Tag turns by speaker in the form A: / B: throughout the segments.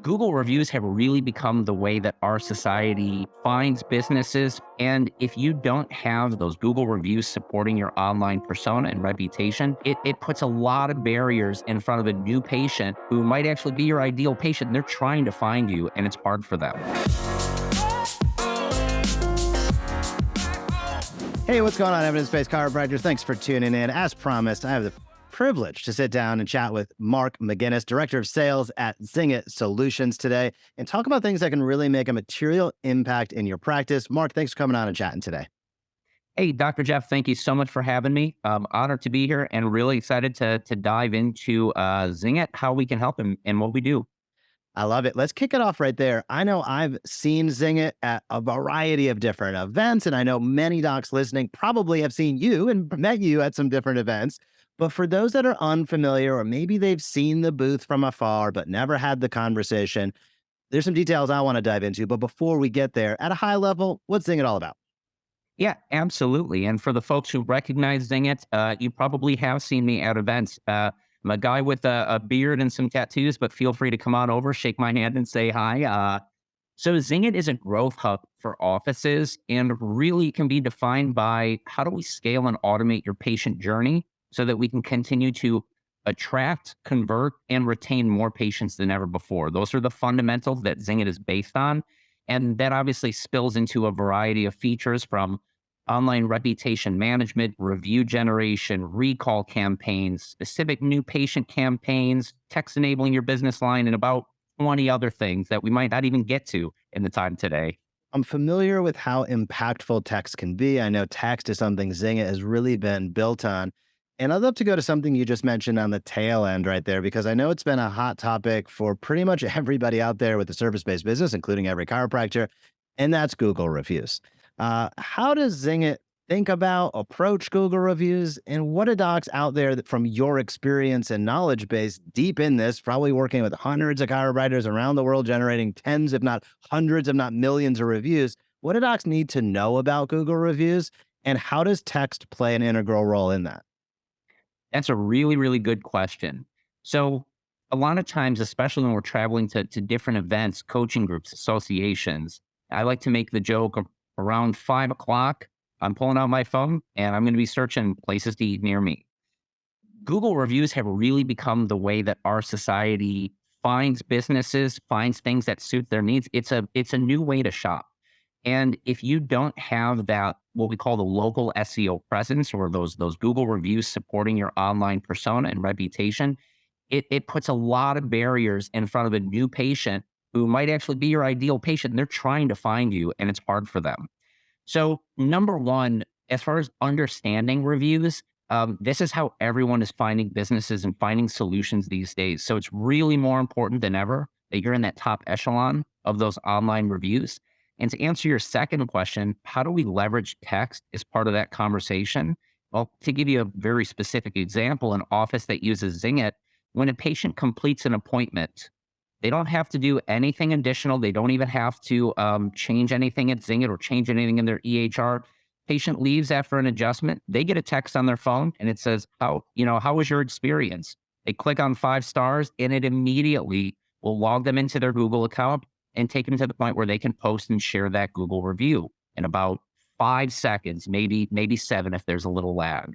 A: Google reviews have really become the way that our society finds businesses. And if you don't have those Google reviews supporting your online persona and reputation, it puts a lot of barriers in front of a new patient who might actually be your ideal patient. And they're trying to find you, and it's hard for them.
B: Hey, what's going on, evidence-based chiropractors? Thanks for tuning in. As promised, I have the privilege to sit down and chat with Mark McGinnis, Director of Sales at Zingit Solutions today, and talk about things that can really make a material impact in your practice. Mark, thanks for coming on and chatting today.
A: Hey, Dr. Jeff, thank you so much for having me. Honored to be here and really excited to dive into Zingit, how we can help and what we do.
B: I love it. Let's kick it off right there. I know I've seen Zingit at a variety of different events, and I know many docs listening probably have seen you and met you at some different events. But for those that are unfamiliar, or maybe they've seen the booth from afar but never had the conversation, there's some details I want to dive into. But before we get there, at a high level, what's Zingit all about?
A: Yeah, absolutely. And for the folks who recognize Zingit, you probably have seen me at events. I'm a guy with a beard and some tattoos, but feel free to come on over, shake my hand, and say hi. So Zingit is a growth hub for offices and really can be defined by how do we scale and automate your patient journey so that we can continue to attract, convert, and retain more patients than ever before. Those are the fundamentals that Zingit is based on. And that obviously spills into a variety of features from online reputation management, review generation, recall campaigns, specific new patient campaigns, text enabling your business line, and about 20 other things that we might not even get to in the time today.
B: I'm familiar with how impactful text can be. I know text is something Zingit has really been built on. And I'd love to go to something you just mentioned on the tail end right there, because I know it's been a hot topic for pretty much everybody out there with a service-based business, including every chiropractor, and that's Google reviews. How does Zingit think about, approach Google reviews, and what are docs out there that from your experience and knowledge base deep in this, probably working with hundreds of chiropractors around the world, generating tens, if not hundreds, if not millions of reviews, what do docs need to know about Google reviews, and how does text play an integral role in that?
A: That's a really, really good question. So a lot of times, especially when we're traveling to different events, coaching groups, associations, I like to make the joke around 5 o'clock, I'm pulling out my phone and I'm going to be searching places to eat near me. Google reviews have really become the way that our society finds businesses, finds things that suit their needs. It's a new way to shop. And if you don't have that, what we call the local SEO presence, or those Google reviews supporting your online persona and reputation, it puts a lot of barriers in front of a new patient who might actually be your ideal patient. And they're trying to find you, and it's hard for them. So number one, as far as understanding reviews, this is how everyone is finding businesses and finding solutions these days. So it's really more important than ever that you're in that top echelon of those online reviews. And to answer your second question, how do we leverage text as part of that conversation? Well, to give you a very specific example, an office that uses Zingit, when a patient completes an appointment, they don't have to do anything additional. They don't even have to change anything at Zingit or change anything in their EHR. Patient leaves after an adjustment. They get a text on their phone and it says, how was your experience? They click on 5 stars and it immediately will log them into their Google account and take them to the point where they can post and share that Google review in about 5 seconds, maybe 7 if there's a little lag.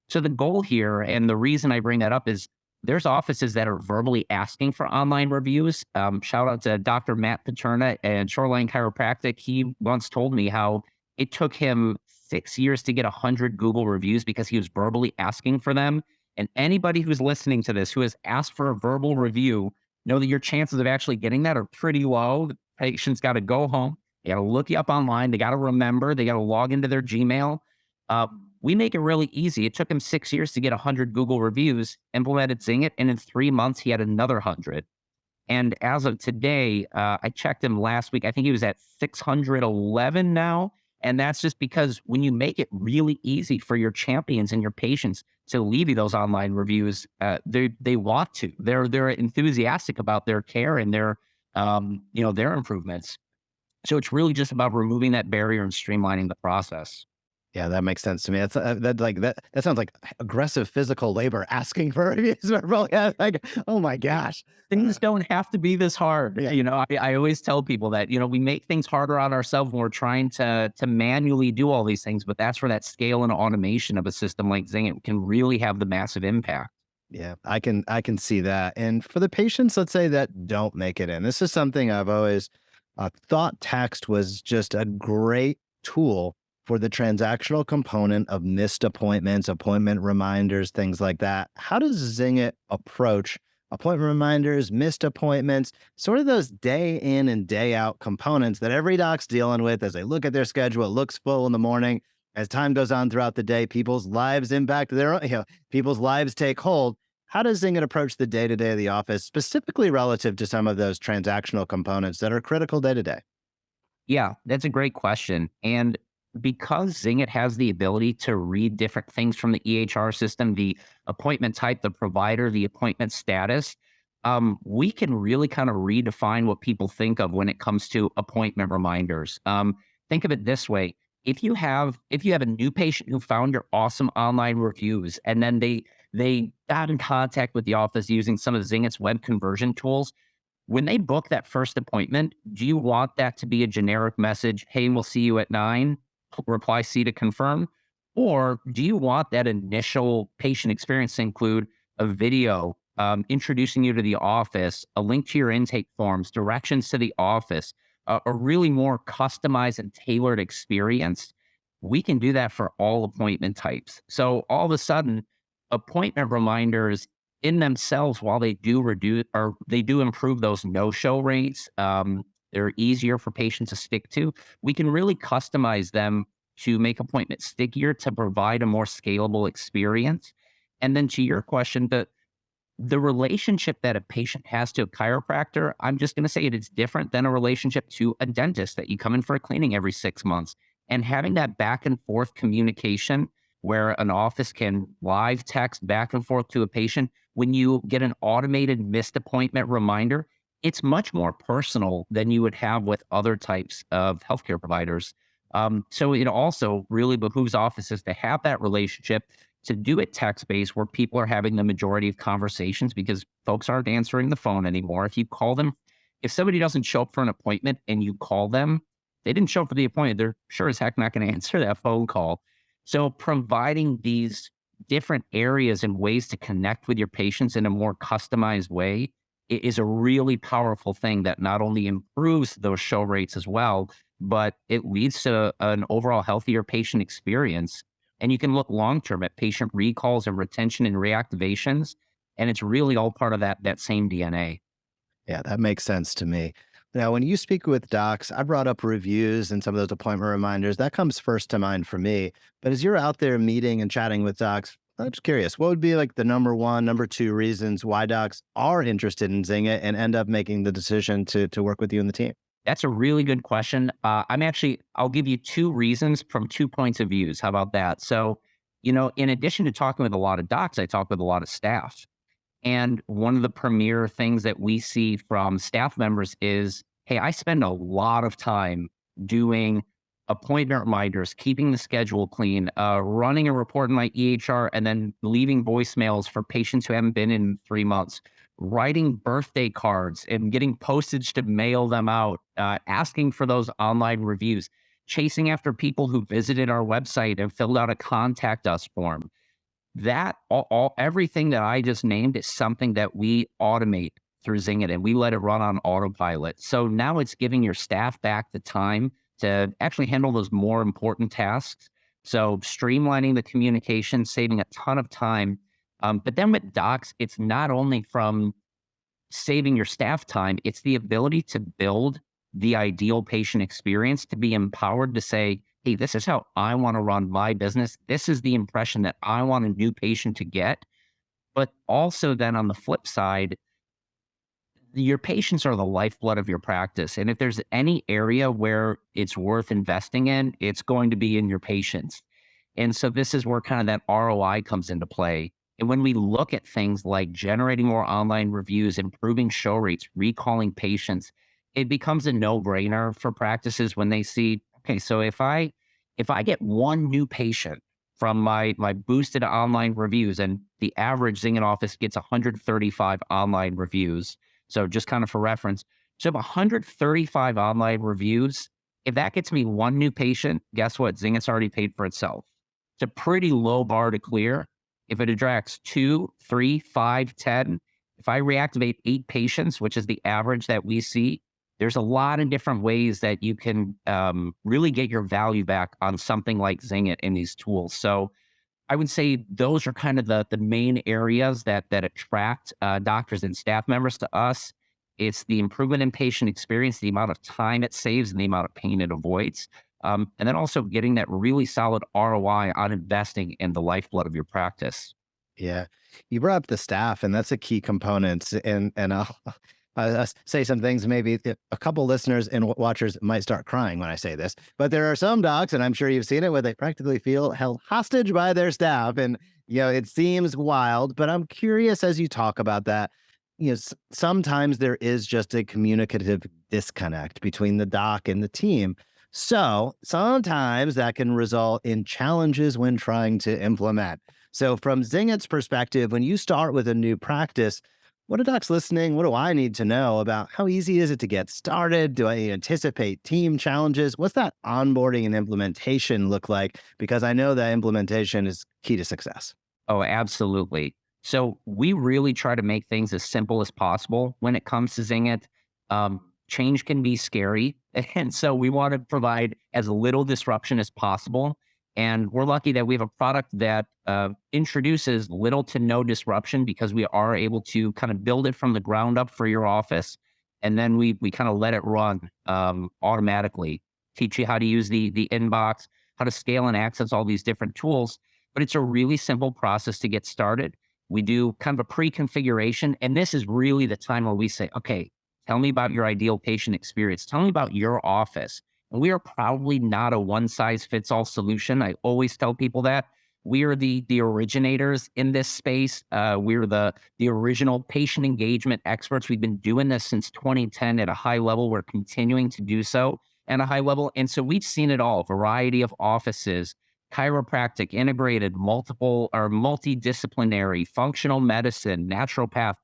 A: So the goal here, and the reason I bring that up, is there's offices that are verbally asking for online reviews. Shout out to Dr. Matt Paterna and Shoreline Chiropractic. He once told me how it took him 6 years to get 100 Google reviews because he was verbally asking for them. And anybody who's listening to this who has asked for a verbal review, know that your chances of actually getting that are pretty low. The patient's got to go home. They got to look you up online. They got to remember. They got to log into their Gmail. We make it really easy. It took him 6 years to get 100 Google reviews, implemented Zingit, and in 3 months, he had another 100. And as of today, I checked him last week. I think he was at 611 now. And that's just because when you make it really easy for your champions and your patients to leave you those online reviews, they want to. They're enthusiastic about their care and their improvements. So it's really just about removing that barrier and streamlining the process.
B: Yeah, that makes sense to me. That's that sounds like aggressive physical labor asking for reviews. Yeah, like, oh my gosh.
A: Things don't have to be this hard.
B: Yeah.
A: I always tell people that, we make things harder on ourselves when we're trying to manually do all these things, but that's where that scale and automation of a system like Zingit can really have the massive impact.
B: Yeah, I can see that. And for the patients, let's say that don't make it in, this is something I've always thought text was just a great tool for the transactional component of missed appointments, appointment reminders, things like that. How does Zingit approach appointment reminders, missed appointments, sort of those day in and day out components that every doc's dealing with as they look at their schedule? It looks full in the morning. As time goes on throughout the day, people's lives impact their own, people's lives take hold. How does Zingit approach the day to day of the office, specifically relative to some of those transactional components that are critical day to day?
A: Yeah, that's a great question. And because Zingit has the ability to read different things from the EHR system, the appointment type, the provider, the appointment status, we can really kind of redefine what people think of when it comes to appointment reminders. Think of it this way: if you have a new patient who found your awesome online reviews, and then they got in contact with the office using some of Zingit's web conversion tools, when they book that first appointment, do you want that to be a generic message? Hey, we'll see you at 9, reply C to confirm? Or do you want that initial patient experience to include a video introducing you to the office, a link to your intake forms, directions to the office, a really more customized and tailored experience? We can do that for all appointment types. So all of a sudden, appointment reminders in themselves, while they do reduce or they do improve those no-show rates, they're easier for patients to stick to. We can really customize them to make appointments stickier, to provide a more scalable experience. And then to your question, the relationship that a patient has to a chiropractor, I'm just going to say it is different than a relationship to a dentist that you come in for a cleaning every 6 months. And having that back and forth communication where an office can live text back and forth to a patient, when you get an automated missed appointment reminder, it's much more personal than you would have with other types of healthcare providers. So it also really behooves offices to have that relationship, to do it text based where people are having the majority of conversations because folks aren't answering the phone anymore. If you call them, if somebody doesn't show up for an appointment and you call them, they didn't show up for the appointment. They're sure as heck not going to answer that phone call. So providing these different areas and ways to connect with your patients in a more customized way is a really powerful thing that not only improves those show rates as well, but it leads to an overall healthier patient experience. And you can look long term at patient recalls and retention and reactivations, and it's really all part of that same DNA.
B: Yeah, that makes sense to me. Now, when you speak with docs, I brought up reviews and some of those appointment reminders. That comes first to mind for me. But as you're out there meeting and chatting with docs, I'm just curious, what would be like the number one, number two reasons why docs are interested in Zynga and end up making the decision to work with you and the team?
A: That's a really good question. I'll give you two reasons from 2 points of views. How about that? So, in addition to talking with a lot of docs, I talk with a lot of staff. And one of the premier things that we see from staff members is, hey, I spend a lot of time doing appointment reminders, keeping the schedule clean, running a report in my EHR, and then leaving voicemails for patients who haven't been in 3 months, writing birthday cards and getting postage to mail them out, asking for those online reviews, chasing after people who visited our website and filled out a contact us form. That all everything that I just named is something that we automate through Zingit, and we let it run on autopilot. So now it's giving your staff back the time to actually handle those more important tasks. So streamlining the communication, saving a ton of time. But then with docs, it's not only from saving your staff time, it's the ability to build the ideal patient experience, to be empowered to say, hey, this is how I want to run my business. This is the impression that I want a new patient to get. But also, then on the flip side, your patients are the lifeblood of your practice. And if there's any area where it's worth investing in, it's going to be in your patients. And so this is where kind of that ROI comes into play. And when we look at things like generating more online reviews, improving show rates, recalling patients, it becomes a no-brainer for practices when they see, okay, so if I get one new patient from my boosted online reviews, and the average Zingit office gets 135 online reviews. So just kind of for reference, so if 135 online reviews, if that gets me one new patient, guess what? Zingit's already paid for itself. It's a pretty low bar to clear. If it attracts 2, 3, 5, 10, if I reactivate 8 patients, which is the average that we see, there's a lot of different ways that you can really get your value back on something like Zingit in these tools. So I would say those are kind of the main areas that attract doctors and staff members to us. It's the improvement in patient experience, the amount of time it saves, and the amount of pain it avoids. And then also getting that really solid ROI on investing in the lifeblood of your practice.
B: Yeah. You brought up the staff, and that's a key component. And I'll say some things. Maybe a couple listeners and watchers might start crying when I say this, but there are some docs, and I'm sure you've seen it, where they practically feel held hostage by their staff, and it seems wild. But I'm curious, as you talk about that, sometimes there is just a communicative disconnect between the doc and the team. So sometimes that can result in challenges when trying to implement. So, from Zingit's perspective, when you start with a new practice, what are docs listening? What do I need to know about how easy is it to get started? Do I anticipate team challenges? What's that onboarding and implementation look like? Because I know that implementation is key to success.
A: Oh, absolutely. So we really try to make things as simple as possible when it comes to Zingit. Change can be scary. And so we want to provide as little disruption as possible. And we're lucky that we have a product that introduces little to no disruption, because we are able to kind of build it from the ground up for your office. And then we kind of let it run automatically, teach you how to use the inbox, how to scale and access all these different tools. But it's a really simple process to get started. We do kind of a pre-configuration. And this is really the time where we say, okay, tell me about your ideal patient experience. Tell me about your office. And we are probably not a one-size-fits-all solution. I always tell people that. We are the originators in this space. We're the original patient engagement experts. We've been doing this since 2010 at a high level. We're continuing to do so at a high level. And so we've seen it all, variety of offices, chiropractic, integrated, multiple or multidisciplinary, functional medicine, naturopath.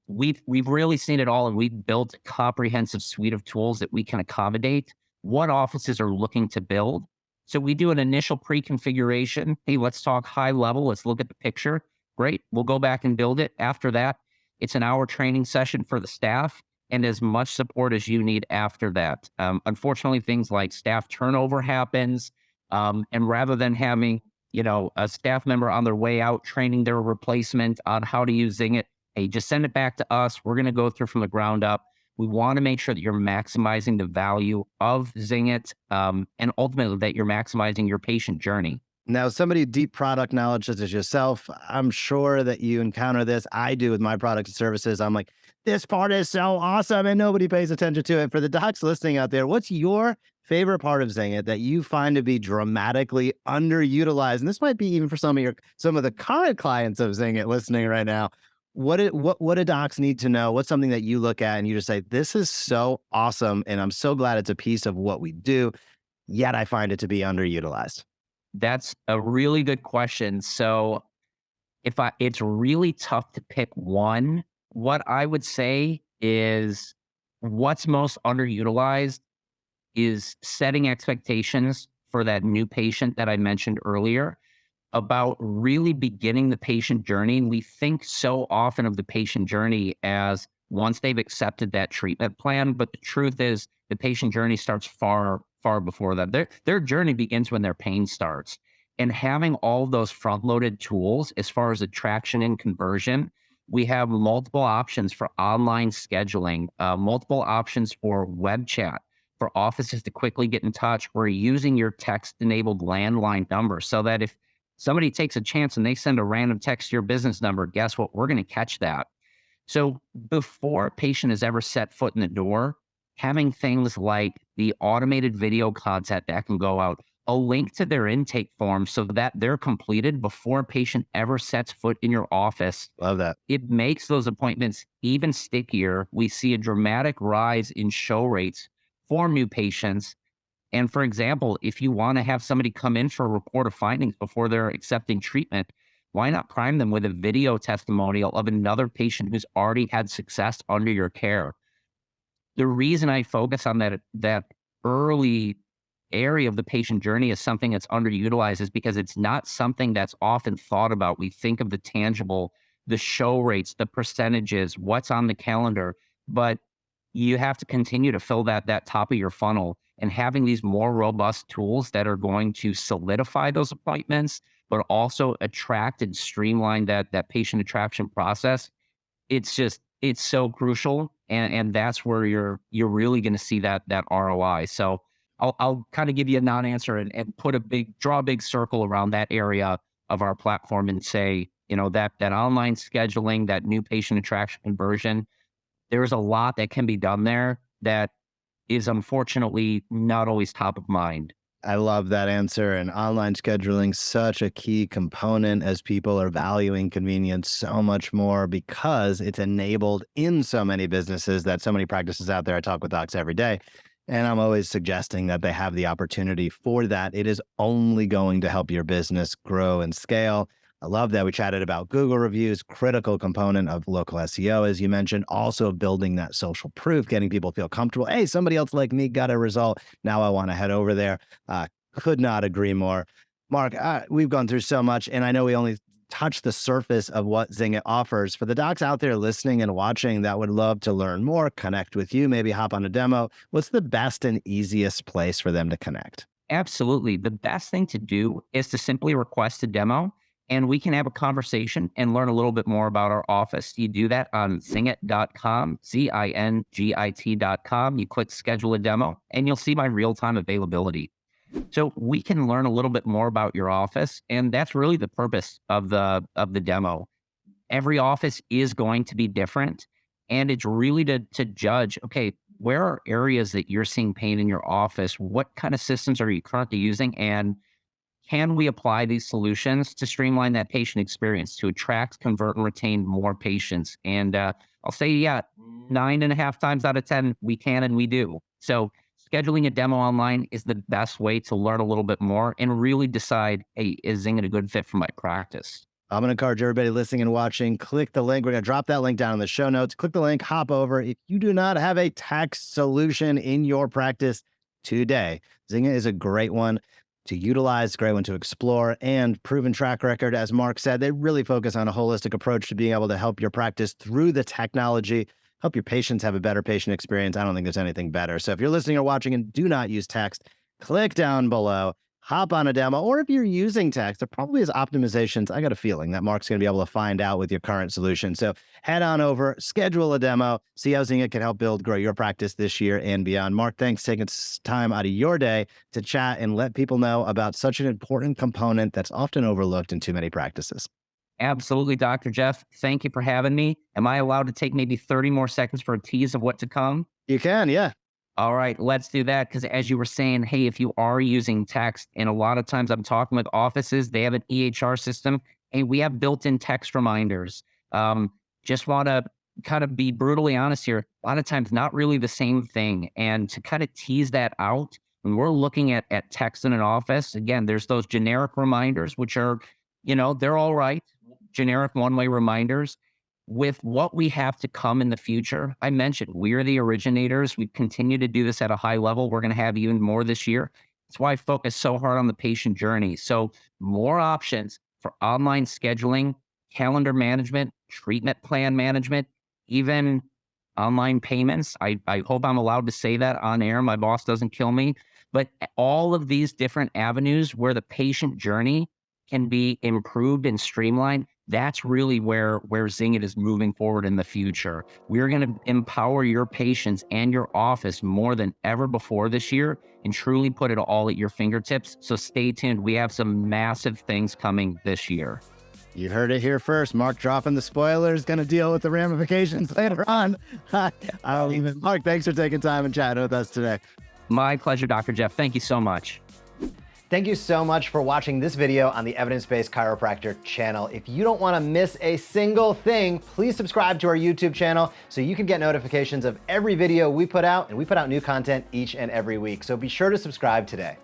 A: We've really seen it all, and we've built a comprehensive suite of tools that we can accommodate what offices are looking to build. So we do an initial pre-configuration. Hey, let's talk high level. Let's look at the picture. Great. We'll go back and build it. After that, it's an hour training session for the staff and as much support as you need after that. Unfortunately, things like staff turnover happens. And rather than having, a staff member on their way out training their replacement on how to use Zingit, hey, just send it back to us. We're going to go through from the ground up. We want to make sure that you're maximizing the value of Zingit, and ultimately that you're maximizing your patient journey.
B: Now, somebody with deep product knowledge such as yourself, I'm sure that you encounter this. I do with my products and services. I'm like, this part is so awesome, and nobody pays attention to it. For the docs listening out there, what's your favorite part of Zingit that you find to be dramatically underutilized? And this might be even for some of the current clients of Zingit listening right now. What do docs need to know? What's something that you look at and you just say, this is so awesome, and I'm so glad it's a piece of what we do, yet I find it to be underutilized?
A: That's a really good question. So it's really tough to pick one. What I would say is what's most underutilized is setting expectations for that new patient that I mentioned earlier, about really beginning the patient journey. We think so often of the patient journey as once they've accepted that treatment plan, but the truth is the patient journey starts far, far before that. Their journey begins when their pain starts. And having all those front-loaded tools as far as attraction and conversion, we have multiple options for online scheduling, multiple options for web chat, for offices to quickly get in touch. We're using your text-enabled landline number so that if somebody takes a chance and they send a random text to your business number, guess what? We're going to catch that. So before a patient has ever set foot in the door, having things like the automated video content that can go out, a link to their intake form so that they're completed before a patient ever sets foot in your office.
B: Love that.
A: It makes those appointments even stickier. We see a dramatic rise in show rates for new patients. And for example, if you want to have somebody come in for a report of findings before they're accepting treatment, why not prime them with a video testimonial of another patient who's already had success under your care? The reason I focus on that early area of the patient journey is something that's underutilized is because it's not something that's often thought about. We think of the tangible, the show rates, the percentages, what's on the calendar, but you have to continue to fill that top of your funnel, and having these more robust tools that are going to solidify those appointments, but also attract and streamline that patient attraction process. It's so crucial, and that's where you're really going to see that ROI. So I'll kind of give you a non-answer and draw a big circle around that area of our platform and say, that online scheduling, that new patient attraction conversion, there's a lot that can be done there that is unfortunately not always top of mind.
B: I love that answer. And online scheduling, such a key component as people are valuing convenience so much more because it's enabled in so many businesses that so many practices out there. I talk with docs every day, and I'm always suggesting that they have the opportunity for that. It is only going to help your business grow and scale. I love that we chatted about Google reviews, critical component of local SEO, as you mentioned, also building that social proof, getting people feel comfortable. Hey, somebody else like me got a result. Now I want to head over there. Could not agree more. Mark, we've gone through so much, and I know we only touched the surface of what Zingit offers. For the docs out there listening and watching that would love to learn more, connect with you, maybe hop on a demo, what's the best and easiest place for them to connect?
A: Absolutely. The best thing to do is to simply request a demo, and we can have a conversation and learn a little bit more about our office. You do that on zingit.com, zingit.com. You click schedule a demo, and you'll see my real-time availability. So we can learn a little bit more about your office, and that's really the purpose of the demo. Every office is going to be different, and it's really to judge, okay, where are areas that you're seeing pain in your office? What kind of systems are you currently using? And can we apply these solutions to streamline that patient experience, to attract, convert, and retain more patients? And I'll say, yeah, 9.5 times out of 10, we can and we do. So scheduling a demo online is the best way to learn a little bit more and really decide, hey, is Zingit a good fit for my practice?
B: I'm going to encourage everybody listening and watching, click the link. We're going to drop that link down in the show notes. Click the link, hop over. If you do not have a tax solution in your practice today, Zingit is a great one to utilize, great one to explore, and proven track record. As Mark said, they really focus on a holistic approach to being able to help your practice through the technology, help your patients have a better patient experience. I don't think there's anything better. So if you're listening or watching and do not use text, click down below, hop on a demo, or if you're using text, there probably is optimizations. I got a feeling that Mark's going to be able to find out with your current solution. So head on over, schedule a demo, see how Zingit can help grow your practice this year and beyond. Mark, thanks for taking time out of your day to chat and let people know about such an important component that's often overlooked in too many practices.
A: Absolutely, Dr. Jeff. Thank you for having me. Am I allowed to take maybe 30 more seconds for a tease of what to come?
B: You can, yeah.
A: All right, let's do that. Because as you were saying, hey, if you are using text, and a lot of times I'm talking with offices, they have an EHR system, and we have built-in text reminders. Just want to kind of be brutally honest here. A lot of times, not really the same thing. And to kind of tease that out, when we're looking at text in an office, again, there's those generic reminders, which are, they're all right. Generic one-way reminders. With what we have to come in the future, I mentioned we're the originators. We continue to do this at a high level. We're going to have even more this year. That's why I focus so hard on the patient journey. So more options for online scheduling, calendar management, treatment plan management, even online payments. I hope I'm allowed to say that on air. My boss doesn't kill me. But all of these different avenues where the patient journey can be improved and streamlined, that's really where Zingit is moving forward in the future. We're going to empower your patients and your office more than ever before this year and truly put it all at your fingertips. So stay tuned. We have some massive things coming this year.
B: You heard it here first. Mark dropping the spoilers, going to deal with the ramifications later on. Mark, thanks for taking time and chatting with us today.
A: My pleasure, Dr. Jeff. Thank you so much.
B: Thank you so much for watching this video on the Evidence-Based Chiropractor channel. If you don't want to miss a single thing, please subscribe to our YouTube channel so you can get notifications of every video we put out, and we put out new content each and every week. So be sure to subscribe today.